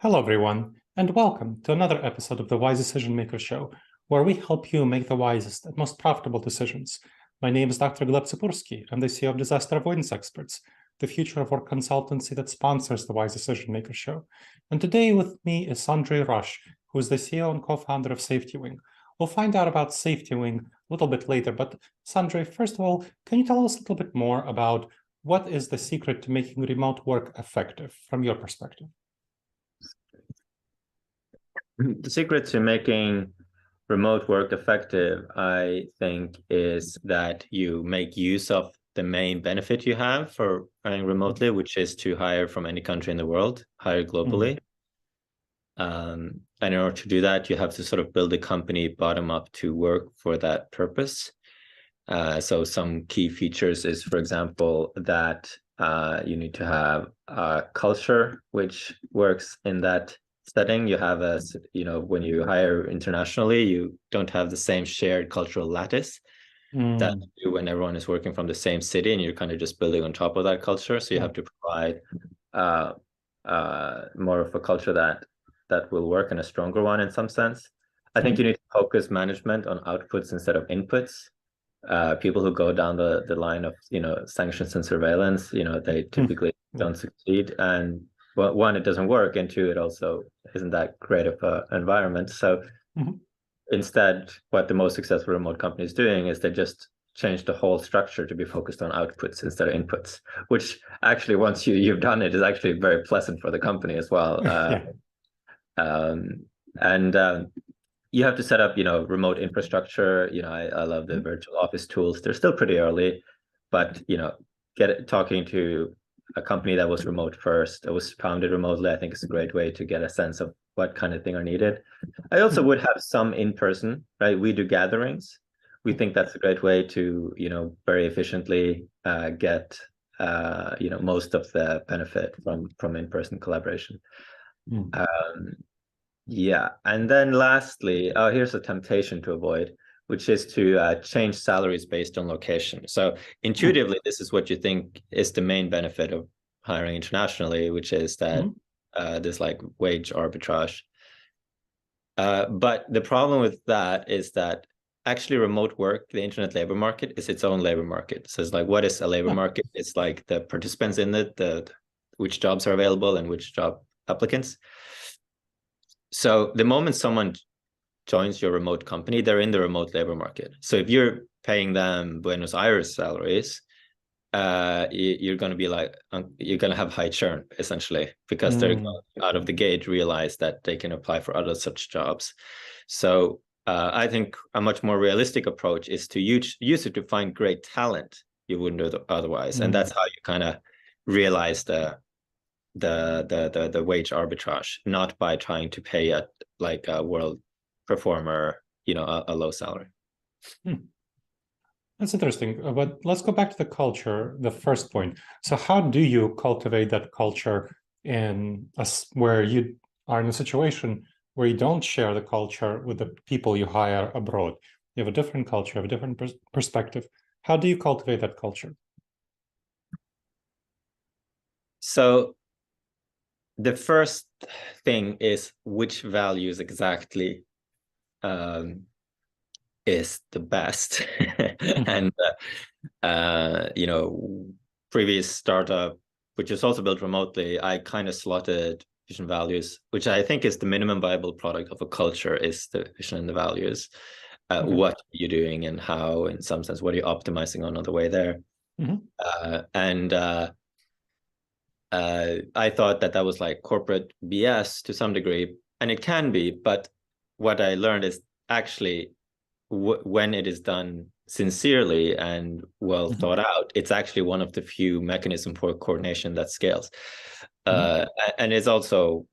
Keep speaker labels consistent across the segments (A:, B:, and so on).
A: Hello, everyone, and welcome to another episode of the Wise Decision Maker Show, where we help you make the wisest and most profitable decisions. My name is Dr. Gleb Tsipursky. I'm the CEO of Disaster Avoidance Experts, the future of work consultancy that sponsors the Wise Decision Maker Show. And today with me is Sondre Rasch, who is the CEO and co-founder of SafetyWing. We'll find out about SafetyWing a little bit later, but Sondre, first of all, can you tell us a little bit more about what is the secret to making remote work effective from your perspective?
B: The secret to making remote work effective, I think, is that you make use of the main benefit you have for hiring remotely, which is to hire from any country in the world, hire globally. And in order to do that, you have to sort of build a company bottom up to work for that purpose. So some key features is, for example, that you need to have a culture which works in that setting. You have when you hire internationally, you don't have the same shared cultural lattice that you do when everyone is working from the same city and you're kind of just building on top of that culture. So you have to provide more of a culture that will work, and a stronger one in some sense. I think you need to focus management on outputs instead of inputs. People who go down the line of sanctions and surveillance, they typically don't succeed. And well, one, it doesn't work, and two, it also isn't that great of an environment. So instead, what the most successful remote company is doing is they just change the whole structure to be focused on outputs instead of inputs, which actually, once you've done it, is actually very pleasant for the company as well. You have to set up, remote infrastructure. I love the virtual office tools. They're still pretty early, but talking to a company that was remote first, that was founded remotely, I think is a great way to get a sense of what kind of thing are needed. I also would have some in-person, right? We do gatherings. We think that's a great way to, very efficiently get, most of the benefit from in-person collaboration. And then lastly, here's a temptation to avoid, which is to change salaries based on location. So intuitively, this is what you think is the main benefit of hiring internationally, which is that there's like wage arbitrage. But the problem with that is that actually remote work, the internet labor market, is its own labor market. So it's like, what is a labor market? It's like the participants in it, which jobs are available and which job applicants. So the moment someone joins your remote company, they're in the remote labor market. So if you're paying them Buenos Aires salaries, you're going to be you're going to have high churn, essentially, because they're out of the gate realize that they can apply for other such jobs. So I think a much more realistic approach is to use it to find great talent you wouldn't do otherwise. And that's how you kind of realize the wage arbitrage, not by trying to pay a world performer, a low salary.
A: That's interesting. But let's go back to the culture, the first point. So how do you cultivate that culture where you are in a situation where you don't share the culture with the people you hire abroad? You have a different culture, you have a different perspective. How do you cultivate that culture?
B: So the first thing is which values exactly is the best. And previous startup, which is also built remotely, I kind of slotted vision values, which I think is the minimum viable product of a culture, is the vision and the values. What are you doing and how, in some sense, what are you optimizing on the way there? I thought that was like corporate BS to some degree, and it can be, but what I learned is actually when it is done sincerely and well thought out, it's actually one of the few mechanisms for coordination that scales. And it's also,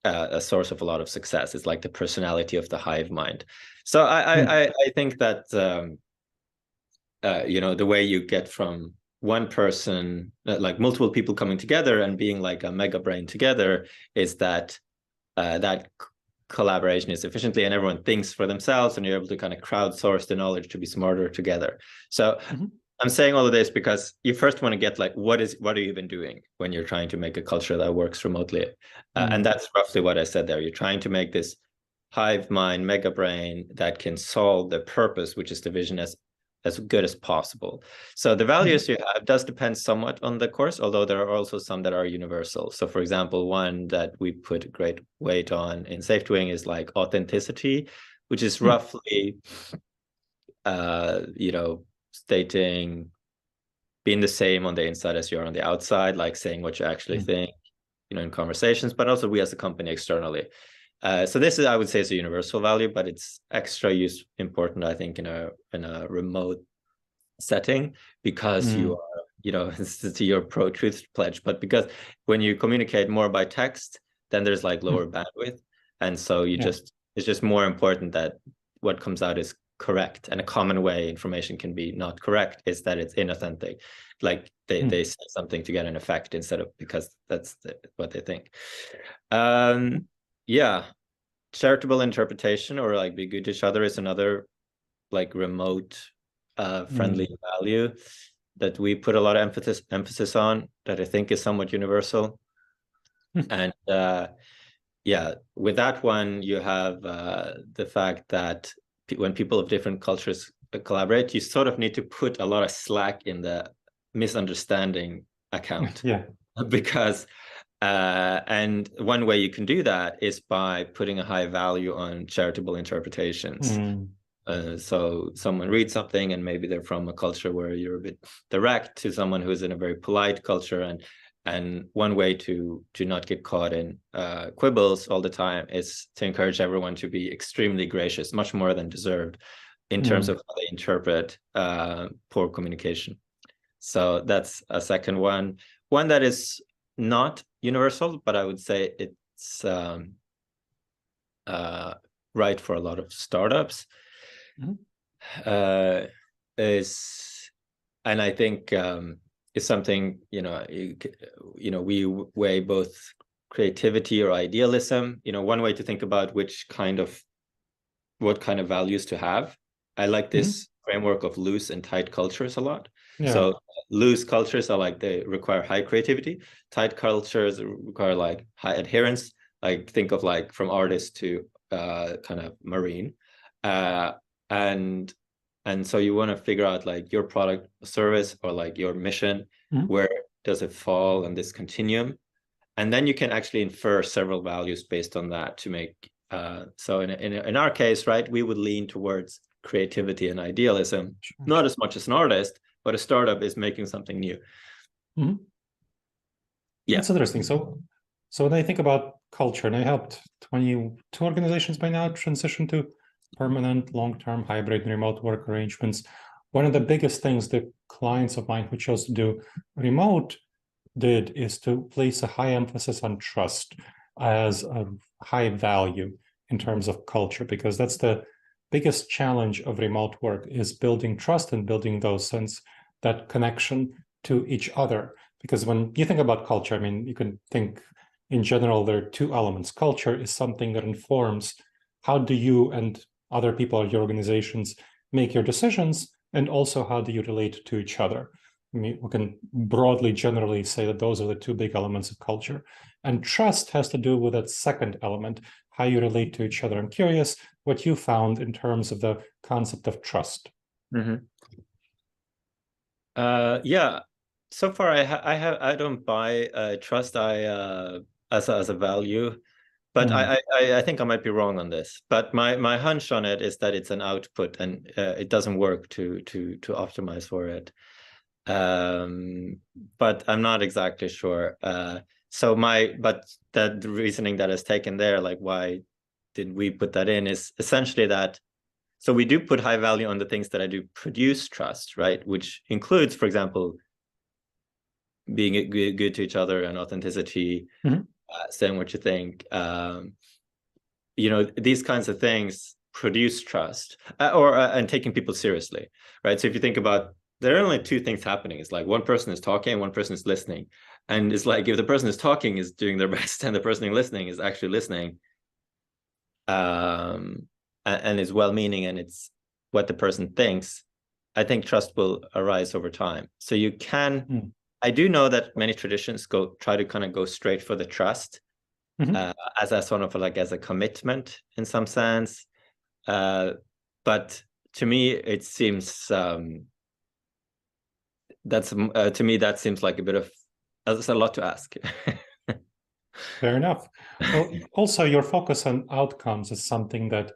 B: a source of a lot of success. It's like the personality of the hive mind. So I think that, the way you get from one person, like multiple people coming together and being like a mega brain together, is that that collaboration is efficiently and everyone thinks for themselves and you're able to kind of crowdsource the knowledge to be smarter together. So I'm saying all of this because you first want to get like, what are you even doing when you're trying to make a culture that works remotely? And that's roughly what I said there. You're trying to make this hive mind mega brain that can solve the purpose, which is the vision, as good as possible. So the values you have does depend somewhat on the course, although there are also some that are universal. So for example, one that we put great weight on in SafetyWing is like authenticity, which is roughly stating being the same on the inside as you are on the outside, like saying what you actually think, in conversations, but also we as a company externally. So this is, I would say, is a universal value, but it's extra important, I think, in a remote setting, because you are, it's to your pro-truth pledge, but because when you communicate more by text, then there's like lower bandwidth, and so it's just more important that what comes out is correct. And a common way information can be not correct is that it's inauthentic, like they say something to get an effect instead of because that's what they think. Charitable interpretation, or like be good to each other, is another like remote friendly value that we put a lot of emphasis on, that I think is somewhat universal. And with that one, you have the fact that when people of different cultures collaborate, you sort of need to put a lot of slack in the misunderstanding account. Because and one way you can do that is by putting a high value on charitable interpretations. So someone reads something and maybe they're from a culture where you're a bit direct, to someone who's in a very polite culture, and one way to not get caught in quibbles all the time is to encourage everyone to be extremely gracious, much more than deserved, in terms of how they interpret poor communication. So that's a second one. One that is not universal, but I would say it's right for a lot of startups, is, and I think is something, we weigh both creativity or idealism. One way to think about what kind of values to have. I like this framework of loose and tight cultures a lot. So loose cultures are like, they require high creativity. Tight cultures require like high adherence. Like think of like from artist to kind of marine. And so you want to figure out like your product service, or like your mission, where does it fall in this continuum? And then you can actually infer several values based on that to make, so in our case, right, we would lean towards creativity and idealism, not as much as an artist, but a startup is making something new.
A: That's interesting. So when I think about culture, and I helped 22 organizations by now transition to permanent, long-term, hybrid, and remote work arrangements. One of the biggest things the clients of mine who chose to do remote did is to place a high emphasis on trust as a high value in terms of culture, because that's the biggest challenge of remote work, is building trust and building that connection to each other. Because when you think about culture, I mean, you can think in general, there are two elements. Culture is something that informs how do you and other people or your organizations make your decisions, and also how do you relate to each other. I mean, we can broadly, generally say that those are the two big elements of culture. And trust has to do with that second element, how you relate to each other. I'm curious what you found in terms of the concept of trust.
B: So far I don't buy trust as a value, but I think I might be wrong on this. But my hunch on it is that it's an output, and it doesn't work to optimize for it. But I'm not exactly sure. But the reasoning that is taken there, like why did we put that in, is essentially that. So we do put high value on the things that I do produce trust, right? Which includes, for example, being good to each other and authenticity, saying what you think. These kinds of things produce trust, and taking people seriously, right? So if you think about, there are only two things happening. It's like one person is talking and one person is listening. And it's like, if the person is talking is doing their best and the person listening is actually listening, and is well-meaning, and it's what the person thinks, I think trust will arise over time. So you can, I do know that many traditions try to kind of go straight for the trust as a sort of like as a commitment in some sense. But to me, it seems to me that seems like a bit of, that's a lot to ask.
A: Fair enough. Well, also your focus on outcomes is something that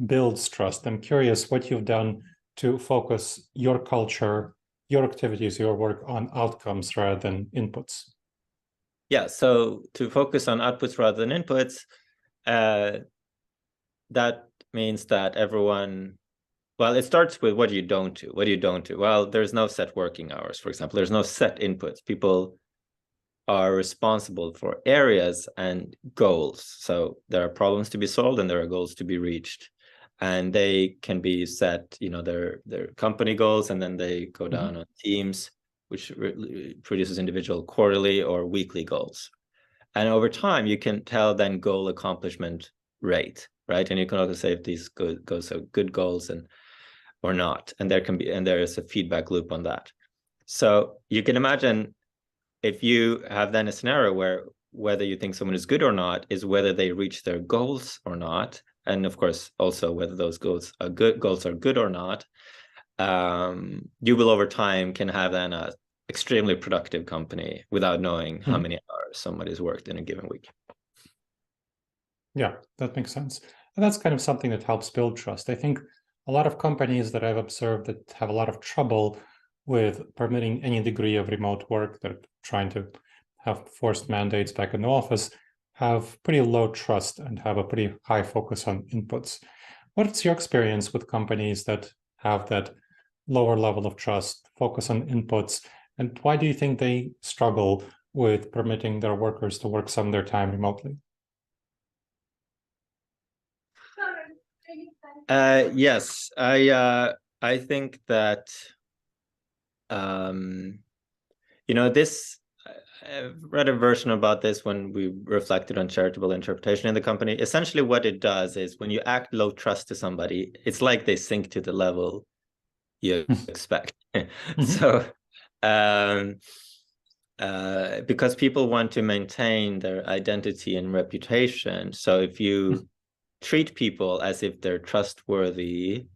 A: builds trust. I'm curious what you've done to focus your culture, your activities, your work on outcomes rather than inputs.
B: Yeah, so to focus on outputs rather than inputs, that means that everyone, well, it starts with what you don't do. What do you don't do? Well, there's no set working hours, for example. There's no set inputs. People are responsible for areas and goals. So there are problems to be solved and there are goals to be reached. And they can be set, their company goals, and then they go down on teams, which produces individual quarterly or weekly goals. And over time, you can tell then goal accomplishment rate, right? And you can also say if these goals are good goals or not. And there is a feedback loop on that. So you can imagine if you have then a scenario where whether you think someone is good or not is whether they reach their goals or not. And of course, also whether those goals are good or not, you will over time can have then a extremely productive company without knowing how many hours somebody's worked in a given week.
A: Yeah, that makes sense. And that's kind of something that helps build trust. I think a lot of companies that I've observed that have a lot of trouble with permitting any degree of remote work, that are trying to have forced mandates back in the office, have pretty low trust and have a pretty high focus on inputs. What's your experience with companies that have that lower level of trust, focus on inputs, and why do you think they struggle with permitting their workers to work some of their time remotely?
B: Yes, I think that this, I've read a version about this when we reflected on charitable interpretation in the company. Essentially what it does is when you act low trust to somebody, it's like they sink to the level you expect. So because people want to maintain their identity and reputation, so if you treat people as if they're trustworthy,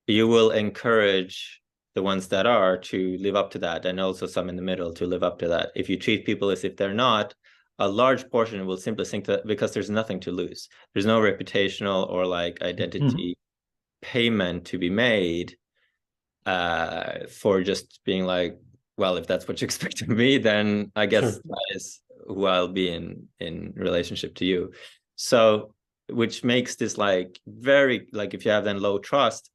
B: you will encourage the ones that are to live up to that, and also some in the middle to live up to that. If you treat people as if they're not, a large portion will simply sink to that because there's nothing to lose. There's no reputational or like identity payment to be made for just being like, well, if that's what you expect of me, then I guess that is who I'll be in relationship to you. So, which makes this like very, like if you have then low trust,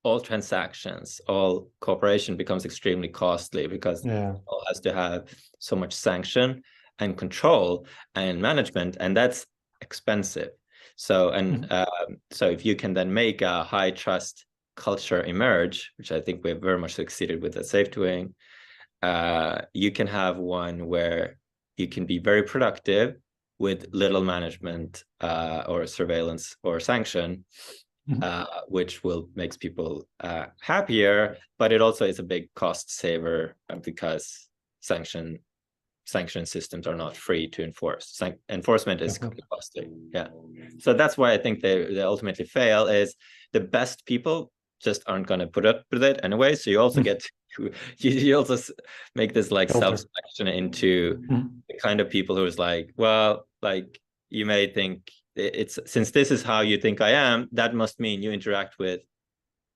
B: all transactions, all cooperation becomes extremely costly because it all has to have so much sanction and control and management, and that's expensive. So, so if you can then make a high trust culture emerge, which I think we've very much succeeded with at SafetyWing, you can have one where you can be very productive with little management or surveillance or sanction, which makes people happier, but it also is a big cost saver because sanction systems are not free to enforce. Enforcement is costly. Yeah, so that's why I think they ultimately fail. Is the best people just aren't going to put up with it anyway. So you also get you also make this like self-selection into the kind of people who's like, well, like you may think it's, since this is how you think I am, that must mean you interact with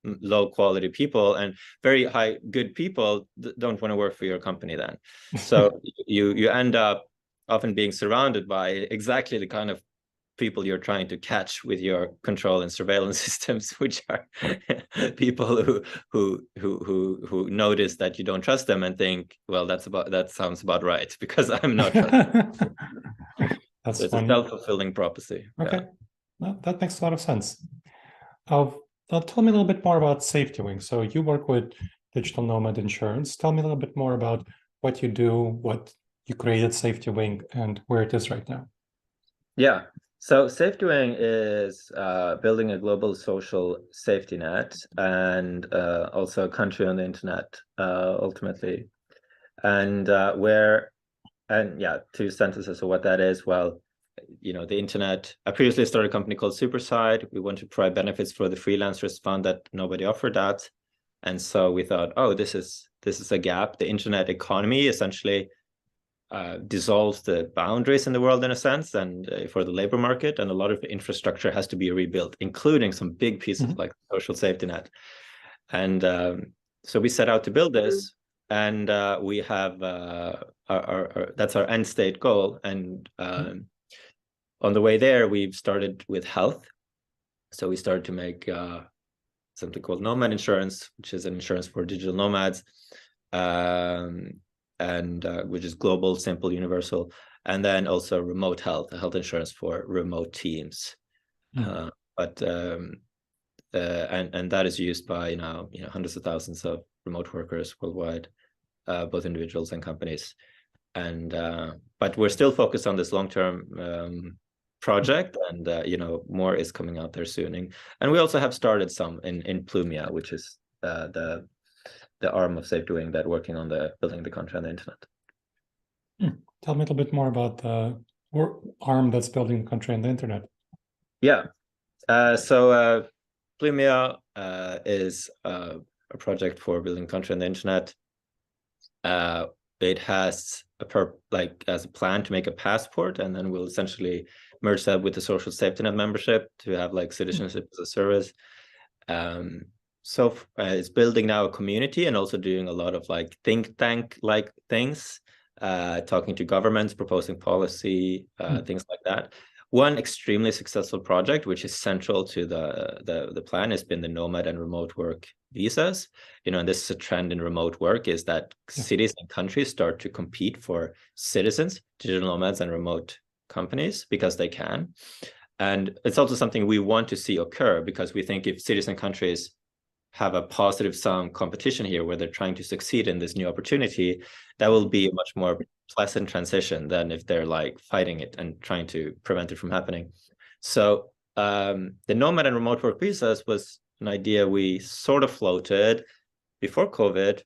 B: low quality people, and very high good people don't want to work for your company then. So you end up often being surrounded by exactly the kind of people you're trying to catch with your control and surveillance systems, which are people who notice that you don't trust them and think, well, that sounds about right because I'm not trusting.
A: That's
B: so it's
A: funny.
B: a self-fulfilling prophecy.
A: Okay, well, that makes a lot of sense. Tell me a little bit more about SafetyWing. So you work with digital nomad insurance. Tell me a little bit more about what you do, what you created SafetyWing, and where it is right now.
B: Yeah. So SafetyWing is building a global social safety net and also a country on the internet, ultimately. And two sentences of what that is. Well, the internet. I previously started a company called Superside. We want to provide benefits for the freelancers, found that nobody offered that. And so we thought, oh, this is a gap. The internet economy essentially dissolves the boundaries in the world in a sense, and for the labor market, and a lot of infrastructure has to be rebuilt, including some big pieces like social safety net. And so we set out to build this, and we have that's our end state goal. And on the way there, we've started with health. So we started to make something called Nomad Insurance, which is an insurance for digital nomads. And which is global, simple, universal, and then also remote health, a health insurance for remote teams. And that is used by hundreds of thousands of remote workers worldwide, both individuals and companies. And but we're still focused on this long-term project, and more is coming out there soon. And we also have started some in Plumia, which is the arm of SafetyWing that working on building the country on the internet.
A: Tell me a little bit more about the arm that's building the country on the internet.
B: Yeah. So Plumia is a project for building country on the internet. It has as a plan to make a passport, and then we'll essentially merge that with the social safety net membership to have citizenship as a service. So it's building now a community and also doing a lot of think tank things, talking to governments, proposing policy, things like that. One extremely successful project, which is central to the plan, has been the nomad and remote work visas. And this is a trend in remote work, is that cities and countries start to compete for citizens, digital nomads, and remote companies because they can. And it's also something we want to see occur, because we think if cities and countries have a positive sum competition here where they're trying to succeed in this new opportunity, that will be a much more pleasant transition than if they're fighting it and trying to prevent it from happening. So the nomad and remote work visas was an idea we sort of floated before COVID.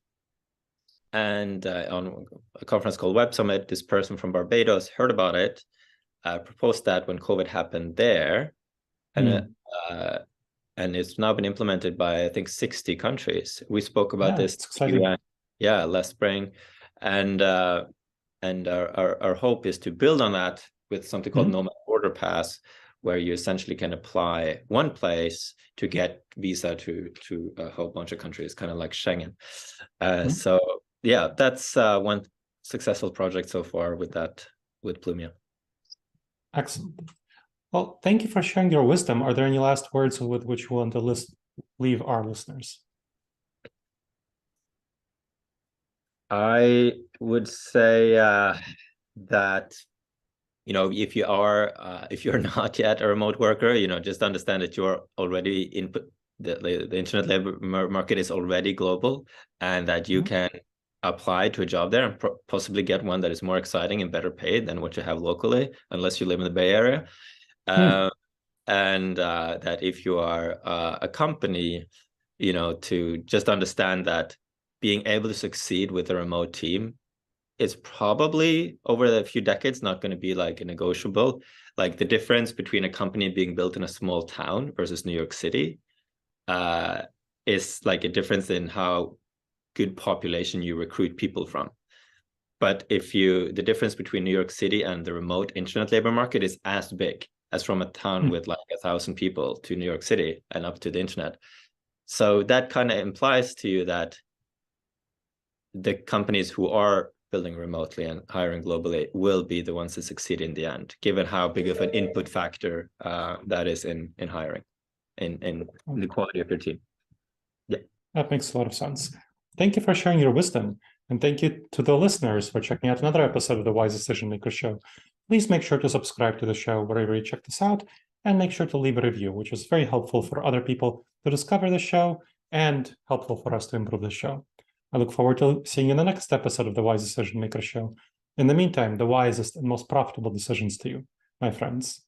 B: And on a conference called Web Summit, this person from Barbados heard about it, proposed that when COVID happened there. And it's now been implemented by, I think, 60 countries. We spoke about this last spring. And our hope is to build on that with something called Nomad Border Pass, where you essentially can apply one place to get visa to a whole bunch of countries, kind of like Schengen. So yeah, that's one successful project so far with Plumia.
A: Excellent. Well, thank you for sharing your wisdom. Are there any last words with which you want to leave our listeners?
B: I would say that if you're not yet a remote worker, just understand that you're already the internet labor market is already global, and that you can apply to a job there and possibly get one that is more exciting and better paid than what you have locally, unless you live in the Bay Area. And that if you are a company, to just understand that being able to succeed with a remote team is probably over a few decades not going to be a negotiable. The difference between a company being built in a small town versus New York City is a difference in how good population you recruit people from. But the difference between New York City and the remote internet labor market is as big as from a town with 1,000 people to New York City and up to the internet. So that kind of implies to you that the companies who are building remotely and hiring globally will be the ones that succeed in the end, given how big of an input factor that is in hiring, in the quality of your team. Yeah,
A: that makes a lot of sense. Thank you for sharing your wisdom, and thank you to the listeners for checking out another episode of the Wise Decision Maker Show. Please make sure to subscribe to the show wherever you check this out, and make sure to leave a review, which is very helpful for other people to discover the show and helpful for us to improve the show. I look forward to seeing you in the next episode of the Wise Decision Maker Show. In the meantime, the wisest and most profitable decisions to you, my friends.